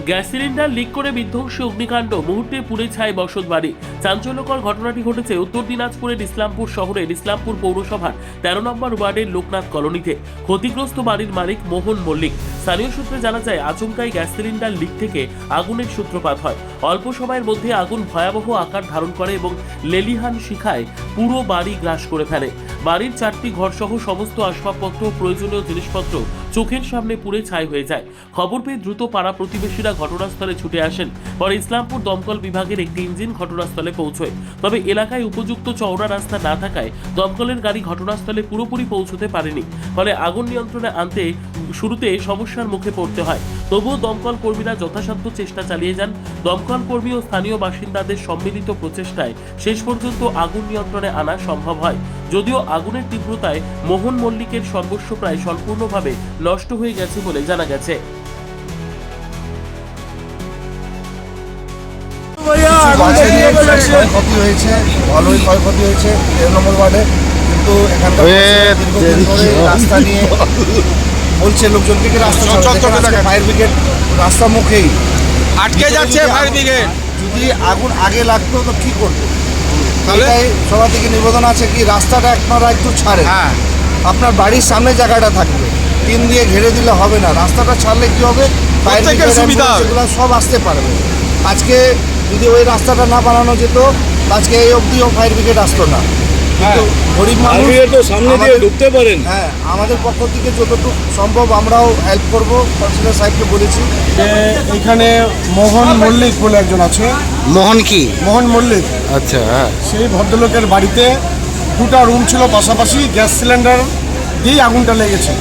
Gas cylinder leak করে বিধ্বংসী অগ্নিকাণ্ড, মুহূর্তে পুড়ে ছাই বসতবাড়ি। চাঞ্চল্যকর ঘটনাটি ঘটেছে উত্তর দিনাজপুরের ইসলামপুর শহরের ইসলামপুর পৌরসভার 13 নম্বর ওয়ার্ডের লোকনাথ কলোনিতে। ক্ষতিগ্রস্ত বাড়ির মালিক মোহন মল্লিক। স্থানীয় সূত্রে জানা যায়, আচমকাই গ্যাস সিলিন্ডার লিক থেকে আগুনের সূত্রপাত হয়। অল্প সময়ের মধ্যে আগুন ভয়াবহ আকার ধারণ করে এবং লেলিহান শিখায় পুরো বাড়ি গ্রাস করে ফেলে। বাড়ির 4টি ঘরসহ সমস্ত আসবাবপত্র ও প্রয়োজনীয় জিনিসপত্র চোখের সামনে পুড়ে ছাই হয়ে যায়। খবর পেয়ে দ্রুত পাড়া প্রতিবেশীরা ঘটনাস্থলে ছুটে আসেন। পরে ইসলামপুর দমকল বিভাগের একটি ইঞ্জিন ঘটনাস্থলে পৌঁছয়। তবে এলাকায় উপযুক্ত চওড়া রাস্তা না থাকায় দমকলের গাড়ি ঘটনাস্থলে পুরোপুরি পৌঁছতে পারেনি। ফলে আগুন নিয়ন্ত্রণে আনতে শুরুতে সমস্যার মুখে পড়তে হয়। তবুও দমকল কর্মীরা যথাসাধ্য চেষ্টা চালিয়ে যান। দমকল কর্মী ও স্থানীয় বাসিন্দাদের সম্মিলিত প্রচেষ্টায় শেষ পর্যন্ত আগুন নিয়ন্ত্রণে আনা সম্ভব হয়। যদিও আগুনের তীব্রতায় মোহন মল্লিকের সর্বস্ব প্রায় সম্পূর্ণভাবে নষ্ট হয়ে গেছে বলে জানা গেছে। ক্ষয়ক্ষতি হয়েছে, ভালোই ক্ষয়ক্ষতি হয়েছে 13 নম্বর ওয়ার্ডে। কিন্তু এখানকার রাস্তা নিয়ে বলছে লোকজনকে কি রাস্তা ফায়ার ব্রিগেড রাস্তা মুখেই আটকে যাচ্ছে। ফায়ার ব্রিগেড যদি আগুন আগে লাগতো তো কি করতো? তাহলে সবার থেকে নিবেদন আছে কি রাস্তাটা আপনারা একটু ছাড়ে, আপনার বাড়ির সামনে জায়গাটা থাকবে, টিন দিয়ে ঘিরে দিলে হবে না। রাস্তাটা ছাড়লে কি হবে, ফায়ার ব্রিগেড সেগুলো সব আসতে পারবে। আজকে যদি ওই রাস্তাটা না বানানো যেত আজকে এই অবধিও ফায়ার ব্রিগেড আসতো না। কিন্তু গরিব মানুষ সামনে দিয়ে ঢুকতে পারেন। হ্যাঁ, আমাদের পক্ষ থেকে যতটুকু সম্ভব আমরাও হেল্প করব। কাউন্সিলর সাহেবকে বলেছি যে এখানে মোহন মল্লিক বলে একজন আছে। মোহন কি? মোহন মল্লিক, আচ্ছা। সেই ভদ্রলোকের বাড়িতে 2টা রুম ছিল পাশাপাশি, গ্যাস সিলিন্ডার দিয়েই আগুনটা লেগেছে।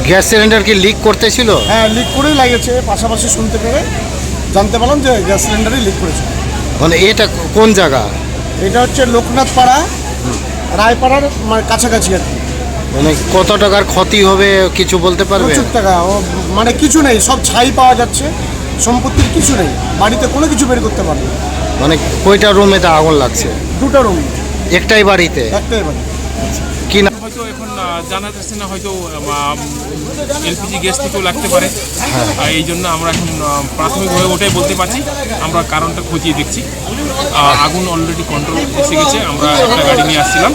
গ্যাস সিলিন্ডার কি লিক করতেছিল? হ্যাঁ, লিক করেই লেগেছে। পাশাপাশি শুনতে পেরে জানতে পারলাম যে গ্যাস সিলিন্ডারই লিক করেছে। মানে এটা কোন জায়গা? এটা হচ্ছে লোকনাথ পাড়া, রায়পাড়ার কাছাকাছি আর কি। মানে কত টাকার ক্ষতি হবে কিছু বলতে পারবে? প্রচুর টাকা, মানে কিছু নেই, সব ছাই পাওয়া যাচ্ছে, সম্পত্তির কিছু নেই, বাড়িতে কোনো কিছু বের করতে পারবে। মানে কয়টা রুমে তা আগুন লাগছে? 2টা রুম, একটাই বাড়িতে? একটাই বাড়ি। কি না হয়তো এখন জানা যাচ্ছে না, হয়তো এলপিজি গ্যাস থেকেও লাগতে পারে। এই জন্য আমরা এখন প্রাথমিকভাবে ওটাই বলতে পারছি। আমরা কারণটা খতিয়ে দেখছি। আগুন অলরেডি কন্ট্রোল এসে গেছে। আমরা একটা গাড়ি নিয়ে আসছিলাম,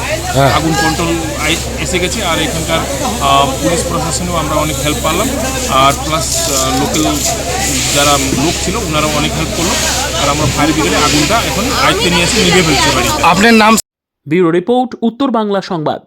আগুন কন্ট্রোল এসে গেছে। আর এখানকার পুলিশ প্রশাসনেও আমরা অনেক হেল্প পারলাম। আর প্লাস লোকাল যারা লোক ছিল ওনারাও অনেক হেল্প করলো। আর আমরা ফায়ার ব্রিগেডে আগুনটা এখন আয়ত্তে নিয়ে এসে নিভে ফেলতে পারি। আপনার নাম? ব্যুরো রিপোর্ট, উত্তর বাংলা সংবাদ।